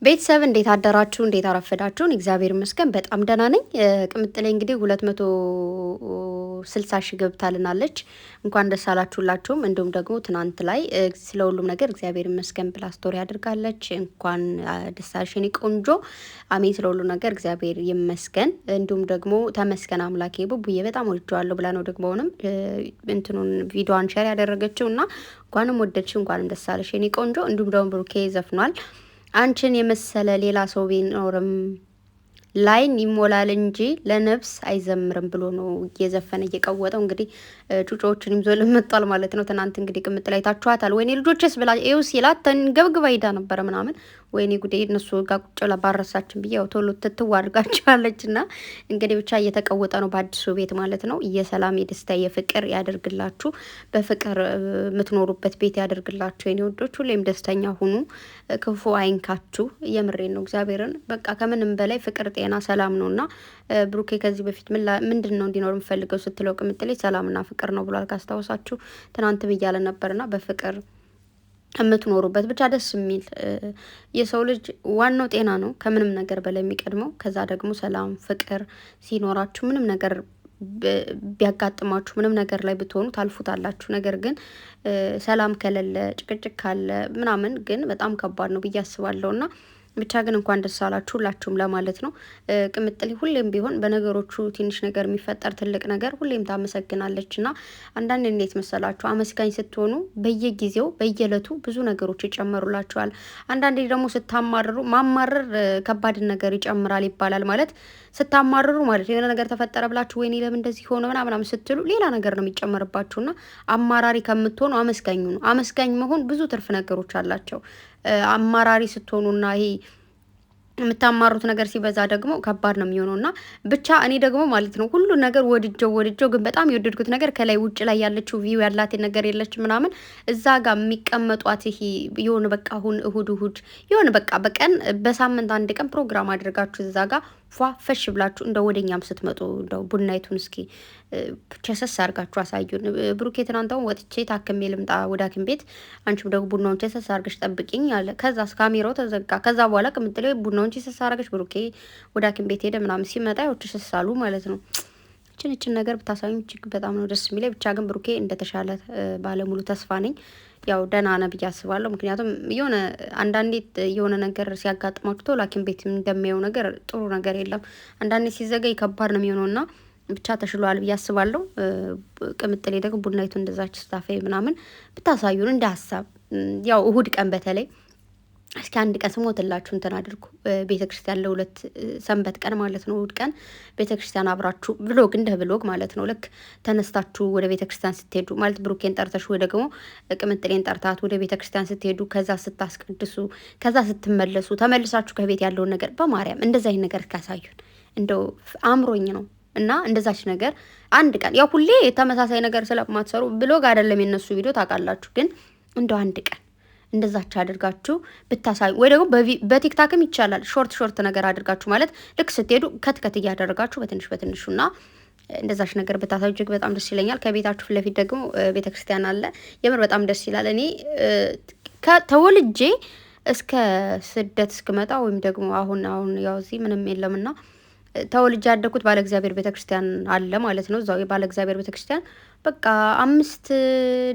ቤተሰብ እንዴት አደራችሁ? እንዴት አረፈዳችሁን? እግዚአብሔር ይመስገን በጣም ደህና ነኝ። ቅምጥሌ እንግዲህ 260 ሺህ ገብታልናለች። እንኳን ደስ አላችሁላችሁም። እንዲሁም ደግሞ ትናንት ላይ ስለ ሁሉም ነገር እግዚአብሔር ይመስገን ብላ ስቶሪ አድርጋለች። እንኳን ደስ አለሽ የኔ ቆንጆ። አሜን። ስለ ሁሉ ነገር እግዚአብሔር ይመስገን። እንዲሁም ደግሞ ተመስገን አምላኬ ቡቡዬ በጣም ወድጄዋለሁ ብላ ነው ደግሞ አሁንም እንትኑን ቪዲዮዋን ሼር ያደረገችው እና እንኳንም ወደድሽ እንኳንም ደስ አለሽ የኔ ቆንጆ። እንዲሁም ደግሞ ብሩኬ ዘፍኗል አንቺን የመሰለ ሌላ ሰው ቢኖርም ላይን ይሞላል እንጂ ለነፍስ አይዘምርም ብሎ ነው እየዘፈነ እየቀወጠው። እንግዲህ ጩጮዎችን ይዞ ልመጣል ማለት ነው። ትናንት እንግዲህ ቅምጥ ላይ ታችኋታል። ወይኔ ልጆችስ ብላ ኤው ሲላት ተንገብግባ ሄዳ ነበረ ምናምን። ወይኔ ጉዴ እነሱ ጋር ቁጭ ብላ ባረሳችን ብዬ ያው ቶሎ ትትዋርጋቸዋለች። እና እንግዲህ ብቻ እየተቀወጠ ነው በአዲሱ ቤት ማለት ነው። የሰላም የደስታ የፍቅር ያደርግላችሁ፣ በፍቅር የምትኖሩበት ቤት ያደርግላችሁ የኔ ወዶች። ሁሌም ደስተኛ ሁኑ፣ ክፉ አይንካችሁ። የምሬን ነው እግዚአብሔርን። በቃ ከምንም በላይ ፍቅር ጤና ሰላም ነው። እና ብሩኬ ከዚህ በፊት ምንድን ነው እንዲኖር የምፈልገው ስትለው ቅምጥሌ ሰላምና ፍቅር ነው ብሏል። ካስታወሳችሁ ትናንትም እያለ ነበርና በፍቅር የምትኖሩበት ብቻ ደስ የሚል የሰው ልጅ ዋናው ጤና ነው ከምንም ነገር በላይ የሚቀድመው። ከዛ ደግሞ ሰላም ፍቅር ሲኖራችሁ ምንም ነገር ቢያጋጥማችሁ ምንም ነገር ላይ ብትሆኑ ታልፉታላችሁ። ነገር ግን ሰላም ከሌለ ጭቅጭቅ ካለ ምናምን ግን በጣም ከባድ ነው ብዬ አስባለሁ። እና ብቻ ግን እንኳን ደስ አላችሁ ሁላችሁም ለማለት ነው። ቅምጥሌ ሁሌም ቢሆን በነገሮቹ ትንሽ ነገር የሚፈጠር ትልቅ ነገር ሁሌም ታመሰግናለች። እና አንዳንድ እንዴት መሰላችሁ አመስጋኝ ስትሆኑ በየጊዜው በየዕለቱ ብዙ ነገሮች ይጨመሩላችኋል። አንዳንዴ ደግሞ ስታማርሩ ማማረር ከባድ ነገር ይጨምራል ይባላል። ማለት ስታማርሩ ማለት የሆነ ነገር ተፈጠረ ብላችሁ ወይኔ ለምን እንደዚህ ሆነ ምናምን ስትሉ ሌላ ነገር ነው የሚጨመርባችሁና አማራሪ ከምትሆኑ አመስጋኙ ነው። አመስጋኝ መሆን ብዙ ትርፍ ነገሮች አላቸው። አማራሪ ስትሆኑና ይሄ የምታማሩት ነገር ሲበዛ ደግሞ ከባድ ነው የሚሆነው። እና ብቻ እኔ ደግሞ ማለት ነው ሁሉ ነገር ወድጀው ግን በጣም የወደድኩት ነገር ከላይ ውጭ ላይ ያለችው ቪው ያላትን ነገር የለች ምናምን እዛ ጋር የሚቀመጧት ይሄ የሆነ በቃ አሁን እሁድ የሆነ በቃ በቀን በሳምንት አንድ ቀን ፕሮግራም አድርጋችሁ እዛ ጋር ፏፈሽ ብላችሁ እንደ ወደኛም ስትመጡ እንደው ቡናይቱን እስኪ ቸሰስ አርጋችሁ አሳዩን። ብሩኬ ትናንተውን ወጥቼ ታክሜ ልምጣ ወደ ሐኪም ቤት፣ አንቺም ደግሞ ቡናውን ቸሰስ አርገሽ ጠብቂኝ አለ። ከዛ ካሜራው ተዘጋ። ከዛ በኋላ ቅምጥሌ ቡናውን ቸሰስ አርገሽ ብሩኬ ወደ ሐኪም ቤት ሄደ ምናምን ሲመጣ ያው ቸሰስ አሉ ማለት ነው። እችን ነገር ብታሳዩኝ እጅግ በጣም ነው ደስ የሚለኝ። ብቻ ግን ብሩኬ እንደተሻለ ባለሙሉ ተስፋ ነኝ። ያው ደህና ነህ ብዬ አስባለሁ። ምክንያቱም የሆነ አንዳንዴ የሆነ ነገር ሲያጋጥማችሁ ቶሎ ሐኪም ቤት እንደሚያየው ነገር ጥሩ ነገር የለም። አንዳንዴ ሲዘገይ ከባድ ነው የሚሆነውና ብቻ ተሽሏል ብዬ አስባለሁ። ቅምጥሌ ደግሞ ቡናይቱ እንደዛች ስታፈ ምናምን ብታሳዩን እንደ ሀሳብ ያው እሁድ ቀን በተለይ እስኪ አንድ ቀን ስሞትላችሁ እንትን አድርጉ። ቤተክርስቲያን ለሁለት ሰንበት ቀን ማለት ነው እሁድ ቀን ቤተክርስቲያን አብራችሁ ብሎግ እንደ ብሎግ ማለት ነው። ልክ ተነስታችሁ ወደ ቤተክርስቲያን ስትሄዱ ማለት ብሩኬን ጠርተሽ ወይ ደግሞ ቅምጥሌን ጠርታት ወደ ቤተክርስቲያን ስትሄዱ ከዛ ስታስቀድሱ ከዛ ስትመለሱ ተመልሳችሁ ከቤት ያለውን ነገር በማርያም እንደዛ አይነት ነገር ካሳዩን እንደው አምሮኝ ነው። እና እንደዛች ነገር አንድ ቀን ያው ሁሌ ተመሳሳይ ነገር ስለማትሰሩ ብሎግ አይደለም የነሱ ቪዲዮ ታውቃላችሁ። ግን እንደው አንድ ቀን እንደዛች አድርጋችሁ ብታሳዩ ወይ ደግሞ በቲክታክም ይቻላል። ሾርት ነገር አድርጋችሁ ማለት ልክ ስትሄዱ ከትከት እያደረጋችሁ በትንሹና እንደዛች ነገር ብታሳዩ እጅግ በጣም ደስ ይለኛል። ከቤታችሁ ፊት ለፊት ደግሞ ቤተክርስቲያን አለ። የምር በጣም ደስ ይላል። እኔ ተወልጄ እስከ ስደት እስክመጣ ወይም ደግሞ አሁን ያው እዚህ ምንም የለምና ተወልጄ ያደኩት ባለ እግዚአብሔር ቤተክርስቲያን አለ ማለት ነው። እዛው የባለ እግዚአብሔር ቤተክርስቲያን በቃ 5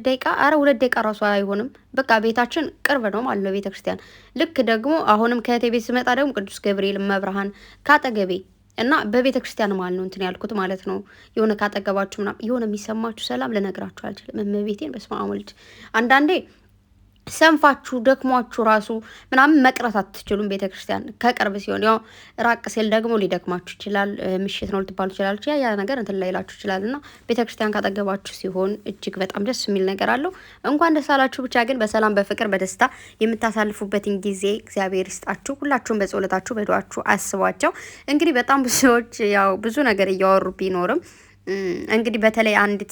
ደቂቃ 2 ደቂቃ ራሱ አይሆንም። በቃ ቤታችን ቅርብ ነው ማለት ነው ቤተክርስቲያን። ልክ ደግሞ አሁንም ከእቴ ቤት ስመጣ ደግሞ ቅዱስ ገብርኤል መብርሃን ካጠገቤ እና በቤተክርስቲያን ማለት ነው እንትን ያልኩት ማለት ነው። የሆነ ካጠገባችሁ ምናምን የሆነ የሚሰማችሁ ሰላም ልነግራችሁ አልችልም። እመቤቴን በስመ አብ ወልድ አንዳንዴ ሰንፋችሁ ደክሟችሁ ራሱ ምናምን መቅረት አትችሉም። ቤተክርስቲያን ከቅርብ ሲሆን ያው ራቅ ሲል ደግሞ ሊደክማችሁ ይችላል። ምሽት ነው ልትባሉ ይችላል። ያ ነገር እንትን ላይላችሁ ይችላል። እና ቤተክርስቲያን ካጠገባችሁ ሲሆን እጅግ በጣም ደስ የሚል ነገር አለው። እንኳን ደስ አላችሁ። ብቻ ግን በሰላም በፍቅር በደስታ የምታሳልፉበትን ጊዜ እግዚአብሔር ይስጣችሁ። ሁላችሁም በጸሎታችሁ በዱዓችሁ አስቧቸው። እንግዲህ በጣም ብዙ ሰዎች ያው ብዙ ነገር እያወሩ ቢኖርም እንግዲህ በተለይ አንዲት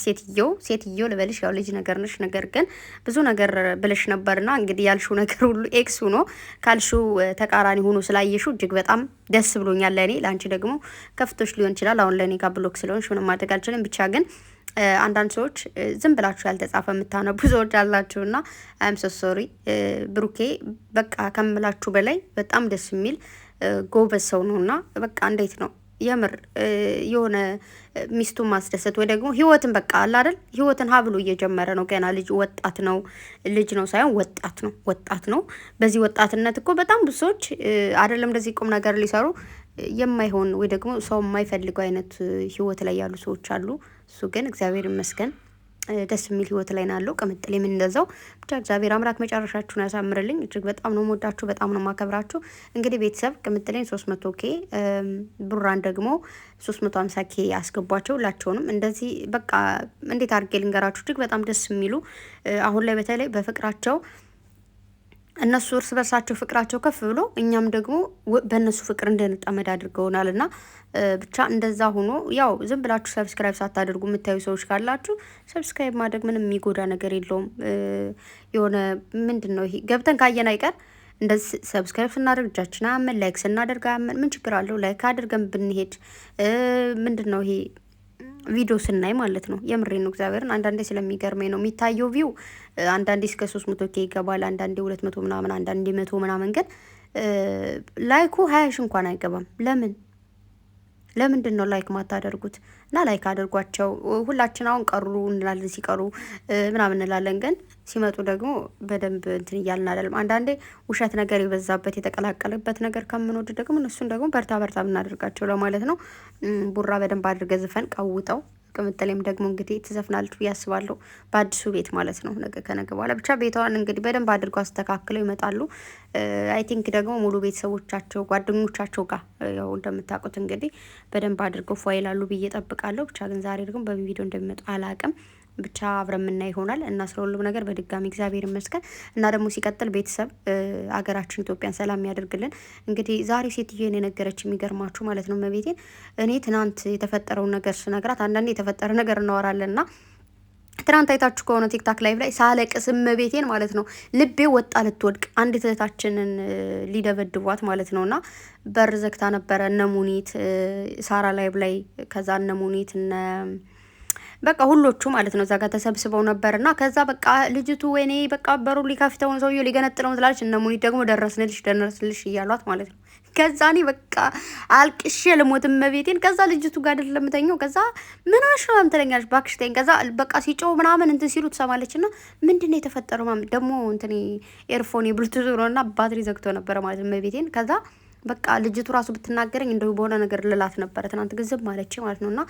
ሴትዮ ልበልሽ፣ ያው ልጅ ነገር ነሽ፣ ነገር ግን ብዙ ነገር ብለሽ ነበርና እንግዲህ ያልሽው ነገር ሁሉ ኤክስ ሆኖ ካልሽው ተቃራኒ ሆኖ ስላየሽው እጅግ በጣም ደስ ብሎኛል። ለእኔ ለአንቺ ደግሞ ከፍቶሽ ሊሆን ይችላል። አሁን ለእኔ ጋር ብሎክ ስለሆንሽ ምንም ማድረግ አልችልም። ብቻ ግን አንዳንድ ሰዎች ዝም ብላችሁ ያልተጻፈ የምታነቡ ሰዎች አላችሁና አይም ሶ ሶሪ። ብሩኬ በቃ ከምላችሁ በላይ በጣም ደስ የሚል ጎበዝ ሰው ነውና በቃ እንዴት ነው የምር የሆነ ሚስቱን ማስደሰት ወይ ደግሞ ህይወትን በቃ አለ አይደል፣ ህይወትን ሀብሎ እየጀመረ ነው። ገና ወጣት ነው፣ ልጅ ነው ሳይሆን ወጣት ነው። በዚህ ወጣትነት እኮ በጣም ብዙ ሰዎች አይደለም እንደዚህ ቁም ነገር ሊሰሩ የማይሆን ወይ ደግሞ ሰው የማይፈልገው አይነት ህይወት ላይ ያሉ ሰዎች አሉ። እሱ ግን እግዚአብሔር ይመስገን ደስ የሚል ህይወት ላይ ናለው። ቅምጥል እንደዛው ብቻ እግዚአብሔር አምላክ መጨረሻችሁን ያሳምርልኝ። እጅግ በጣም ነው የምወዳችሁ፣ በጣም ነው የማከብራችሁ። እንግዲህ ቤተሰብ ቅምጥሌን 300K ቡራን ደግሞ 350K አስገቧቸው ሁላቸውንም። እንደዚህ በቃ እንዴት አድርጌ ልንገራችሁ፣ እጅግ በጣም ደስ የሚሉ አሁን ላይ በተለይ በፍቅራቸው እነሱ እርስ በርሳቸው ፍቅራቸው ከፍ ብሎ እኛም ደግሞ በእነሱ ፍቅር እንድንጠመድ አድርገውናል። እና ብቻ እንደዛ ሆኖ ያው ዝም ብላችሁ ሰብስክራይብ ሳታደርጉ የምታዩ ሰዎች ካላችሁ ሰብስክራይብ ማድረግ ምንም የሚጎዳ ነገር የለውም። የሆነ ምንድን ነው ይሄ ገብተን ካየን አይቀር እንደዚህ ሰብስክራይብ ስናደርግ እጃችን አያመን፣ ላይክ ስናደርግ አያመን፣ ምን ችግር አለው? ላይክ አድርገን ብንሄድ ምንድን ነው ይሄ ቪዲዮ ስናይ ማለት ነው። የምሬ ነው እግዚአብሔርን። አንዳንዴ ስለሚገርመኝ ነው የሚታየው ቪው አንዳንዴ እስከ 300K ይገባል፣ አንዳንዴ 200 ምናምን፣ አንዳንዴ 100 ምናምን። ግን ላይኩ 20 ሺህ እንኳን አይገባም። ለምንድን ነው ላይክ ማታደርጉት? እና ላይክ አድርጓቸው። ሁላችን አሁን ቀሩ እንላለን፣ ሲቀሩ ምናምን እንላለን፣ ግን ሲመጡ ደግሞ በደንብ እንትን እያልን አይደለም። አንዳንዴ ውሸት ነገር የበዛበት የተቀላቀለበት ነገር ከምንወድ ደግሞ እነሱን ደግሞ በርታ ብናደርጋቸው ለማለት ነው። ቡራ በደንብ አድርገ ዝፈን ቀውጠው። ቅምጥሌም ደግሞ እንግዲህ ትዘፍናለች ብዬ አስባለሁ፣ በአዲሱ ቤት ማለት ነው። ነገ ከነገ በኋላ ብቻ ቤቷን እንግዲህ በደንብ አድርገው አስተካክለው ይመጣሉ። አይ ቲንክ ደግሞ ሙሉ ቤተሰቦቻቸው ጓደኞቻቸው ጋር ያው እንደምታውቁት እንግዲህ በደንብ አድርገው ፏይላሉ ብዬ ጠብቃለሁ። ብቻ ግን ዛሬ ደግሞ በምን ቪዲዮ እንደሚመጡ አላቅም። ብቻ አብረን የምናይ ይሆናል እና ስለ ሁሉም ነገር በድጋሚ እግዚአብሔር ይመስገን። እና ደግሞ ሲቀጥል ቤተሰብ አገራችን ኢትዮጵያን ሰላም ያደርግልን። እንግዲህ ዛሬ ሴትዮን የነገረች የሚገርማችሁ ማለት ነው መቤቴን እኔ ትናንት የተፈጠረውን ነገር ስነግራት አንዳንዴ የተፈጠረ ነገር እናወራለን እና ትናንት አይታችሁ ከሆነ ቲክታክ ላይቭ ላይ ሳለቅስ እመቤቴን ማለት ነው ልቤ ወጣ ልትወድቅ አንድ እህታችንን ሊደበድቧት ማለት ነው እና በር ዘግታ ነበረ እነ ሙኒት ሳራ ላይቭ ላይ ከዛ እነ ሙኒት እነ በቃ ሁሎቹ ማለት ነው እዛ ጋር ተሰብስበው ነበርና ከዛ በቃ ልጅቱ ወይኔ በቃ በሩ ሊከፍተውን ሰውዬው ሊገነጥለው ትላለች። እነ ሙኒት ደግሞ ደረስንልሽ እያሏት ማለት ነው። ከዛ እኔ በቃ አልቅሼ ልሞትም መቤቴን። ከዛ ልጅቱ ጋር አይደለም ተኛው። ከዛ ምን ሆነሽ ነው ትለኛለች፣ እባክሽ ተይኝ። ከዛ በቃ ሲጮህ ምናምን እንትን ሲሉ ትሰማለች። እና ምንድን ነው የተፈጠረው ደግሞ እንትን ኤርፎን የብሉቱዝ ነውና ባትሪ ዘግቶ ነበረ ማለት መቤቴን። ከዛ በቃ ልጅቱ ራሱ ብትናገረኝ እንደው በሆነ ነገር ልላት ነበረ። ትናንት ግን ዝም አለች ማለት ነውና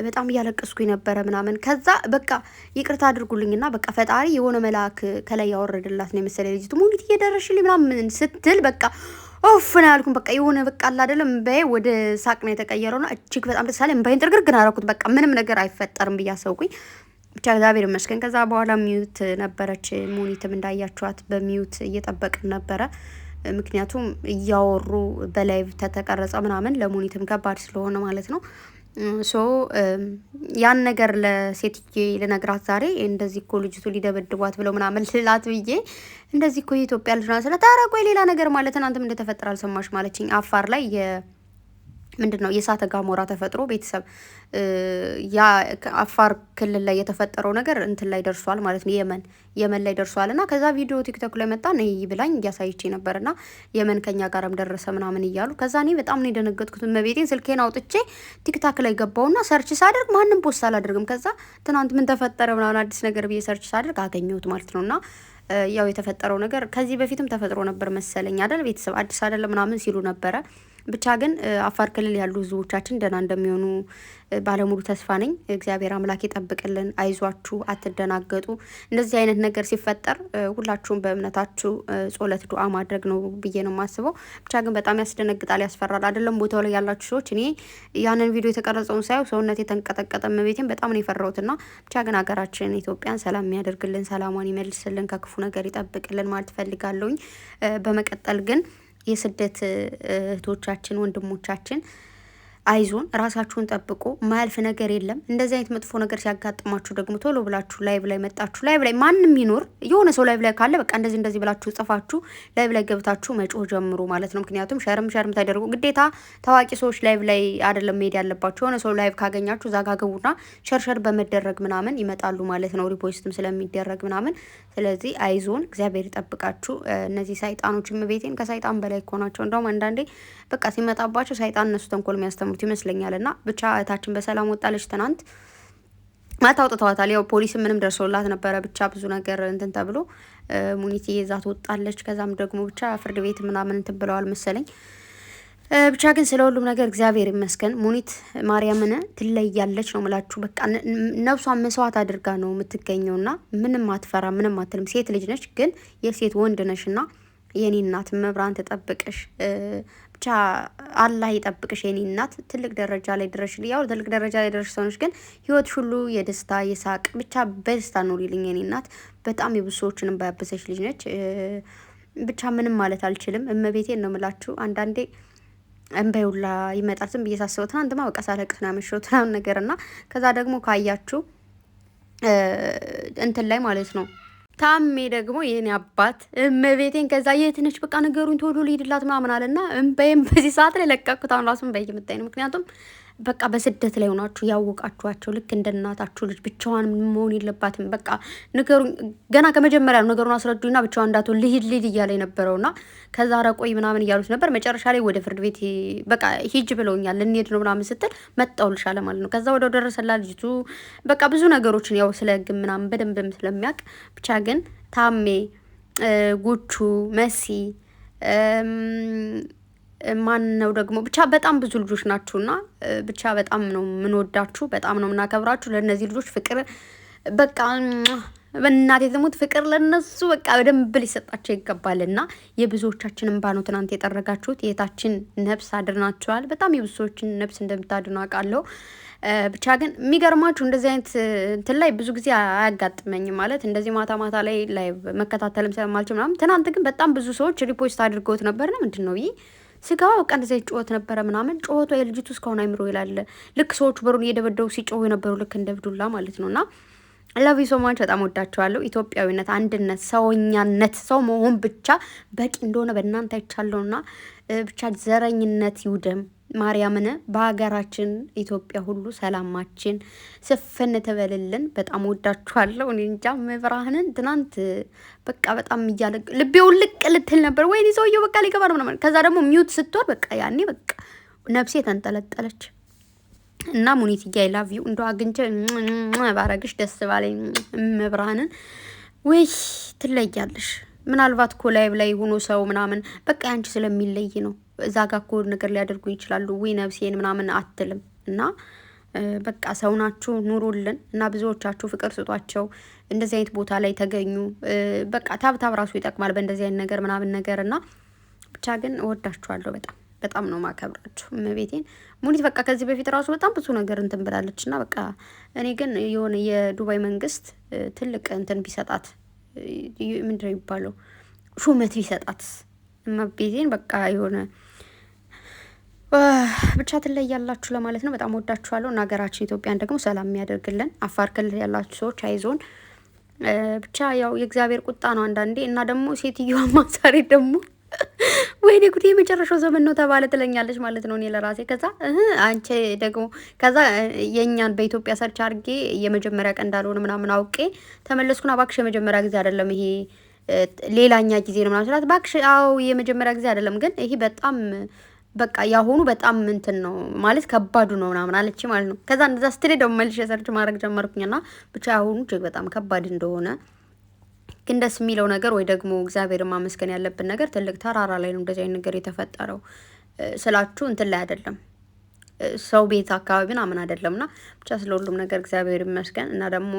በጣም እያለቀስኩኝ ነበረ ምናምን። ከዛ በቃ ይቅርታ አድርጉልኝና በቃ ፈጣሪ የሆነ መልአክ ከላይ ያወረደላት ነው የመሰለ ልጅቱ ሙኒት እየደረሽልኝ ምናምን ስትል በቃ ኦፍ ነው ያልኩኝ። በቃ የሆነ በቃ አላ አይደለም እምባዬ ወደ ሳቅ ነው የተቀየረውና እጅግ በጣም ደስ አለኝ። እምባዬን ጥርግርግ አደረኩት። በቃ ምንም ነገር አይፈጠርም ብዬ አሰብኩኝ። ብቻ እግዚአብሔር ይመስገን። ከዛ በኋላ ሚዩት ነበረች ሙኒትም እንዳያችኋት በሚዩት እየጠበቅን ነበረ። ምክንያቱም እያወሩ በላይቭ ተተቀረጸ ምናምን ለሙኒትም ከባድ ስለሆነ ማለት ነው። ሶ ያን ነገር ለሴትዬ ልነግራት ዛሬ እንደዚህ እኮ ልጅቱ ሊደበድቧት ብለው ምናምን ልላት ብዬ እንደዚህ እኮ የኢትዮጵያ ልጅ ናት ስላት፣ ኧረ ቆይ ሌላ ነገር ማለት እናንተም እንደተፈጠረ አልሰማሽ ማለችኝ። አፋር ላይ ምንድን ነው የእሳተ ገሞራ ተፈጥሮ ቤተሰብ ያ አፋር ክልል ላይ የተፈጠረው ነገር እንትን ላይ ደርሷል ማለት ነው። የመን ላይ ደርሷል። እና ከዛ ቪዲዮ ቲክቶክ ላይ መጣ ነይ ብላኝ እያሳይቼ ነበር። እና የመን ከኛ ጋርም ደረሰ ምናምን እያሉ ከዛ እኔ በጣም ነው የደነገጥኩት። መቤቴን ስልኬን አውጥቼ ቲክታክ ላይ ገባውና ሰርች ሳደርግ ማንም ፖስት አላደርግም። ከዛ ትናንት ምን ተፈጠረ ምናምን አዲስ ነገር ብዬ ሰርች ሳደርግ አገኘሁት ማለት ነው። እና ያው የተፈጠረው ነገር ከዚህ በፊትም ተፈጥሮ ነበር መሰለኝ አይደል ቤተሰብ አዲስ አይደለም ምናምን ሲሉ ነበረ። ብቻ ግን አፋር ክልል ያሉ ህዝቦቻችን ደህና እንደሚሆኑ ባለሙሉ ተስፋ ነኝ። እግዚአብሔር አምላክ ይጠብቅልን። አይዟችሁ፣ አትደናገጡ። እንደዚህ አይነት ነገር ሲፈጠር ሁላችሁም በእምነታችሁ ጸሎት፣ ዱዓ ማድረግ ነው ብዬ ነው የማስበው። ብቻ ግን በጣም ያስደነግጣል፣ ያስፈራል። አይደለም ቦታው ላይ ያላችሁ ሰዎች እኔ ያንን ቪዲዮ የተቀረጸውን ሳየው ሰውነት የተንቀጠቀጠ መቤቴን በጣም ነው የፈራሁትና ብቻ ግን ሀገራችን ኢትዮጵያን ሰላም የሚያደርግልን፣ ሰላሟን ይመልስልን፣ ከክፉ ነገር ይጠብቅልን ማለት ፈልጋለሁኝ። በመቀጠል ግን የስደት እህቶቻችን ወንድሞቻችን አይዞን፣ ራሳችሁን ጠብቁ። ማያልፍ ነገር የለም። እንደዚህ አይነት መጥፎ ነገር ሲያጋጥማችሁ ደግሞ ቶሎ ብላችሁ ላይቭ ላይ መጣችሁ፣ ላይቭ ላይ ማንም ይኖር የሆነ ሰው ላይቭ ላይ ካለ በቃ እንደዚህ ብላችሁ ጽፋችሁ ላይቭ ላይ ገብታችሁ መጮህ ጀምሩ ማለት ነው። ምክንያቱም ሸርም ተደርጎ ግዴታ ታዋቂ ሰዎች ላይቭ ላይ አይደለም መሄድ ያለባችሁ። የሆነ ሰው ላይቭ ካገኛችሁ እዛ ጋር ግቡና ሸርሸር በመደረግ ምናምን ይመጣሉ ማለት ነው፣ ሪፖስትም ስለሚደረግ ምናምን። ስለዚህ አይዞን፣ እግዚአብሔር ይጠብቃችሁ። እነዚህ ሰይጣኖች ቤቴን ከሰይጣን በላይ እኮ ናቸው። እንደውም አንዳንዴ በቃ ሲመጣባቸው ሰይጣን እነሱ ተንኮል የሚያስተምሩት ይመስለኛል። እና ብቻ እህታችን በሰላም ወጣለች። ትናንት ማታ አውጥተዋታል። ያው ፖሊስ ምንም ደርሶላት ነበረ። ብቻ ብዙ ነገር እንትን ተብሎ ሙኒት ይዛት ወጣለች። ከዛም ደግሞ ብቻ ፍርድ ቤት ምናምን እንትን ብለዋል መሰለኝ። ብቻ ግን ስለ ሁሉም ነገር እግዚአብሔር ይመስገን። ሙኒት ማርያምን ትለያለች ነው ምላችሁ። በቃ ነፍሷን መስዋዕት አድርጋ ነው የምትገኘውና ምንም አትፈራ፣ ምንም አትልም። ሴት ልጅ ነች፣ ግን የሴት ወንድ ነሽና የኔ እናት መብራን ተጠብቅሽ። ብቻ አላህ ይጠብቅሽ የኔ እናት። ትልቅ ደረጃ ላይ ድረሽ። ያው ትልቅ ደረጃ ላይ ድረሽ ሰውነሽ፣ ግን ህይወትሽ ሁሉ የደስታ የሳቅ ብቻ በደስታ ኑሪልኝ የኔ እናት። በጣም የብዙ ሰዎችንም ባያበሰች ልጅ ነች። ብቻ ምንም ማለት አልችልም። እመቤቴን ነው ምላችሁ። አንዳንዴ እንበዩላ ይመጣል። ዝም ብዬ ሳስበው ትናንትማ በቃ ሳለቅስ ነው ያመሸሁት ምናምን ነገር እና ከዛ ደግሞ ካያችሁ እንትን ላይ ማለት ነው ታሜ ደግሞ የኔ አባት እመቤቴን ከዛ የት ነች በቃ ነገሩን ቶሎ ሊሄድላት ምናምን አለና እምበይም በዚህ ሰዓት ላይ ለቀኩት። አሁን ራሱን በይ የምታይ ነው። ምክንያቱም በቃ በስደት ላይ ሆናችሁ ያወቃችኋቸው ልክ እንደ እናታችሁ ልጅ ብቻዋን መሆን የለባትም። በቃ ነገሩን ገና ከመጀመሪያ ነው ነገሩን አስረዱኝና ብቻዋን እንዳትሆን ልሂድ እያለ የነበረውና ከዛ ረቆይ ምናምን እያሉት ነበር። መጨረሻ ላይ ወደ ፍርድ ቤት በቃ ሂጅ ብለውኛል ልንሄድ ነው ምናምን ስትል መጣውልሻለ ማለት ነው። ከዛ ወደ ደረሰላ ልጅቱ በቃ ብዙ ነገሮችን ያው ስለ ህግ ምናምን በደንብም ስለሚያውቅ ብቻ ግን ታሜ ጉቹ መሲ ማን ነው ደግሞ ብቻ በጣም ብዙ ልጆች ናችሁና ብቻ በጣም ነው የምንወዳችሁ፣ በጣም ነው የምናከብራችሁ። ለእነዚህ ልጆች ፍቅር በቃ በእናቴ ትሙት ፍቅር ለነሱ በቃ በደንብ ሊሰጣቸው ይገባልና የብዙዎቻችን እንባ ነው ትናንት የጠረጋችሁት። የታችን ነፍስ አድናችኋል። በጣም የብዙዎችን ነፍስ እንደምታድኑ አውቃለሁ። ብቻ ግን የሚገርማችሁ እንደዚህ አይነት እንትን ላይ ብዙ ጊዜ አያጋጥመኝም። ማለት እንደዚህ ማታ ላይ መከታተልም ስለማልችል ምናምን። ትናንት ግን በጣም ብዙ ሰዎች ሪፖስት አድርገውት ነበርና ምንድን ነው ብዬ ስጋዋ በቃ እንደዚህ ጩኸት ነበረ ምናምን። ጩኸቷ የልጅቱ እስካሁን አይምሮ ይላል። ልክ ሰዎቹ በሩን እየደበደቡ ሲጮሁ የነበሩ ልክ እንደ ብዱላ ማለት ነው። እና ላቪ ሶማች በጣም ወዳቸዋለሁ። ኢትዮጵያዊነት፣ አንድነት፣ ሰውኛነት፣ ሰው መሆን ብቻ በቂ እንደሆነ በእናንተ አይቻለሁና ብቻ ዘረኝነት ይውደም። ማርያምን በሀገራችን ኢትዮጵያ ሁሉ ሰላማችን ስፍን ትበልልን። በጣም ወዳችኋለሁ። እኔ እንጃ መብራህንን ትናንት በቃ በጣም እያለ ልቤ ውልቅ ልትል ነበር። ወይኔ ሰውየው በቃ ሊገባ ነው ምናምን። ከዛ ደግሞ ሚውት ስትወር በቃ ያኔ በቃ ነፍሴ ተንጠለጠለች። እና ሙኒትዬ አይ ላቭ ዩ እንዶ አግኝቼ ባረግሽ ደስ ባለኝ። መብራህንን ወይ ትለያለሽ። ምናልባት እኮ ላይ ሆኖ ሰው ምናምን በቃ ያንቺ ስለሚለይ ነው። እዛ ጋ እኮ ነገር ሊያደርጉ ይችላሉ። ወይ ነፍሴን ምናምን አትልም። እና በቃ ሰው ናችሁ፣ ኑሩልን። እና ብዙዎቻችሁ ፍቅር ስጧቸው። እንደዚህ አይነት ቦታ ላይ ተገኙ። በቃ ታብታብ ራሱ ይጠቅማል በእንደዚህ አይነት ነገር ምናምን ነገር። እና ብቻ ግን እወዳችኋለሁ። በጣም ነው ማከብራችሁ። እመቤቴን ሙኒት በቃ ከዚህ በፊት ራሱ በጣም ብዙ ነገር እንትን ብላለች። እና በቃ እኔ ግን የሆነ የዱባይ መንግስት ትልቅ እንትን ቢሰጣት ምንድነው የሚባለው ሹመት ቢሰጣት እመቤቴን በቃ የሆነ ብቻ ትለያላችሁ ለማለት ነው። በጣም ወዳችኋለሁ። እና ሀገራችን ኢትዮጵያን ደግሞ ሰላም የሚያደርግልን። አፋር ክልል ያላችሁ ሰዎች አይዞን። ብቻ ያው የእግዚአብሔር ቁጣ ነው አንዳንዴ። እና ደግሞ ሴትዮዋ ማሳሪ ደግሞ ወይኔ ጉዴ የመጨረሻው ዘመን ነው ተባለ ትለኛለች ማለት ነው እኔ ለራሴ። ከዛ አንቺ ደግሞ ከዛ የኛን በኢትዮጵያ ሰርች አድርጌ የመጀመሪያ ቀን እንዳልሆነ ምናምን አውቄ ተመለስኩና እባክሽ የመጀመሪያ ጊዜ አይደለም ይሄ ሌላኛ ጊዜ ነው ምናምን ስላት እባክሽ አዎ የመጀመሪያ ጊዜ አይደለም ግን ይሄ በጣም በቃ ያሁኑ በጣም እንትን ነው ማለት ከባዱ ነው ምናምን አለች ማለት ነው። ከዛ እንደዛ ስትል ደግሞ መልሼ ሰርች ማድረግ ጀመርኩኝና ብቻ ያሁኑ እጅግ በጣም ከባድ እንደሆነ ግን ደስ የሚለው ነገር ወይ ደግሞ እግዚአብሔርን ማመስገን ያለብን ነገር ትልቅ ተራራ ላይ ነው እንደዚህ አይነት ነገር የተፈጠረው ስላችሁ እንትን ላይ አይደለም ሰው ቤት አካባቢ ምናምን አይደለምና ብቻ ስለሁሉም ነገር እግዚአብሔር ይመስገን። እና ደግሞ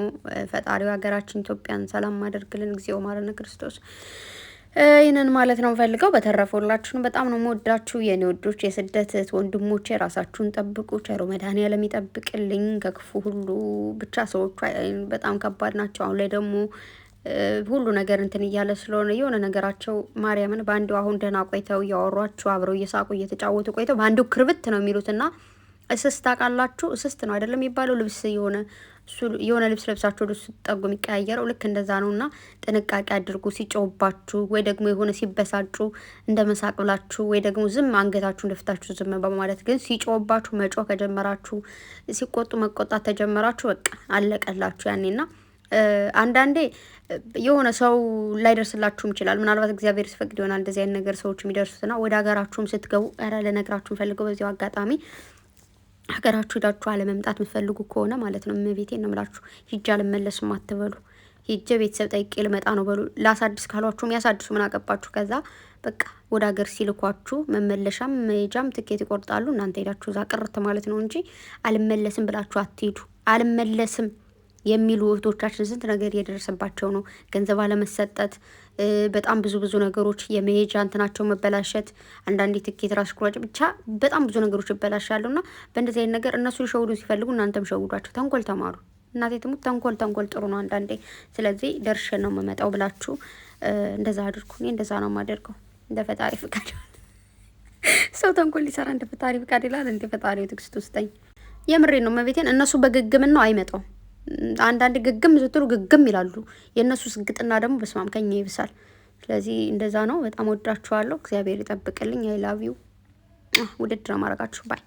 ፈጣሪው ሀገራችን ኢትዮጵያን ሰላም ማደርግልን እግዚኦ ማረነ ክርስቶስ። ይህንን ማለት ነው ፈልገው። በተረፈላችሁን በጣም ነው የምወዳችሁ የኔ ወዶች፣ የስደት ወንድሞቼ ራሳችሁን ጠብቁ። ቸሮ መድኃኔዓለም ይጠብቅልኝ ከክፉ ሁሉ። ብቻ ሰዎቹ በጣም ከባድ ናቸው። አሁን ላይ ደግሞ ሁሉ ነገር እንትን እያለ ስለሆነ የሆነ ነገራቸው ማርያምን በአንዱ አሁን ደህና ቆይተው እያወሯቸው አብረው እየሳቁ እየተጫወቱ ቆይተው በአንዱ ክርብት ነው የሚሉትና እስስት ታውቃላችሁ? እስስት ነው አይደለም የሚባለው? ልብስ የሆነ ልብስ ለብሳችሁ ወደ እሱ ጠጉ የሚቀያየረው ልክ እንደዛ ነው። እና ጥንቃቄ አድርጉ። ሲጮውባችሁ ወይ ደግሞ የሆነ ሲበሳጩ እንደ መሳቅ ብላችሁ ወይ ደግሞ ዝም አንገታችሁ እንደፍታችሁ ዝም በማለት ግን ሲጮውባችሁ መጮህ ከጀመራችሁ፣ ሲቆጡ መቆጣት ተጀመራችሁ፣ በቃ አለቀላችሁ ያኔና አንዳንዴ የሆነ ሰው ላይደርስላችሁም ይችላል። ምናልባት እግዚአብሔር ሲፈቅድ ይሆናል እንደዚህ አይነት ነገር ሰዎች የሚደርሱትና ወደ ሀገራችሁም ስትገቡ ልነግራችሁ ፈልገው በዚያው አጋጣሚ ሀገራችሁ ሄዳችሁ አለመምጣት የምትፈልጉ ከሆነ ማለት ነው እመቤቴን ነው የምላችሁ ሂጅ አልመለስም አትበሉ። ሂጅ ቤተሰብ ጠይቄ ልመጣ ነው በሉ። ላሳድስ ካሏችሁም ያሳድሱ፣ ምን አገባችሁ። ከዛ በቃ ወደ ሀገር ሲልኳችሁ መመለሻም መሄጃም ትኬት ይቆርጣሉ። እናንተ ሄዳችሁ እዛ ቅርት ማለት ነው እንጂ አልመለስም ብላችሁ አትሄዱ። አልመለስም የሚሉ እህቶቻችን ስንት ነገር እየደረሰባቸው ነው። ገንዘብ አለመሰጠት፣ በጣም ብዙ ነገሮች፣ የመሄጃ እንትናቸው መበላሸት፣ አንዳንዴ ትኬት ራስ ቁራጭ፣ ብቻ በጣም ብዙ ነገሮች ይበላሻሉና በእንደዚህ አይነት ነገር እነሱ ሊሸውዱ ሲፈልጉ እናንተም ሸውዷቸው። ተንኮል ተማሩ። እናቴ ትሙት ተንኮል ጥሩ ነው አንዳንዴ። ስለዚህ ደርሼ ነው የምመጣው ብላችሁ እንደዛ አድርጉ። እኔ እንደዛ ነው የማደርገው እንደ ፈጣሪ ፍቃድ። ሰው ተንኮል ሊሰራ እንደ ፈጣሪ ፍቃድ ይላል። እንደ ፈጣሪው ትዕግስት ውስጠኝ። የምሬ ነው መቤቴን። እነሱ በግግም ነው አይመጣው። አንዳንድ ግግም ስትሉ ግግም ይላሉ። የእነሱ ስግጥና ደግሞ በስማም ከኛ ይብሳል። ስለዚህ እንደዛ ነው። በጣም ወዳችኋለሁ። እግዚአብሔር ይጠብቅልኝ። አይ ላቭ ዩ። ውድድር ማረጋችሁ ባይ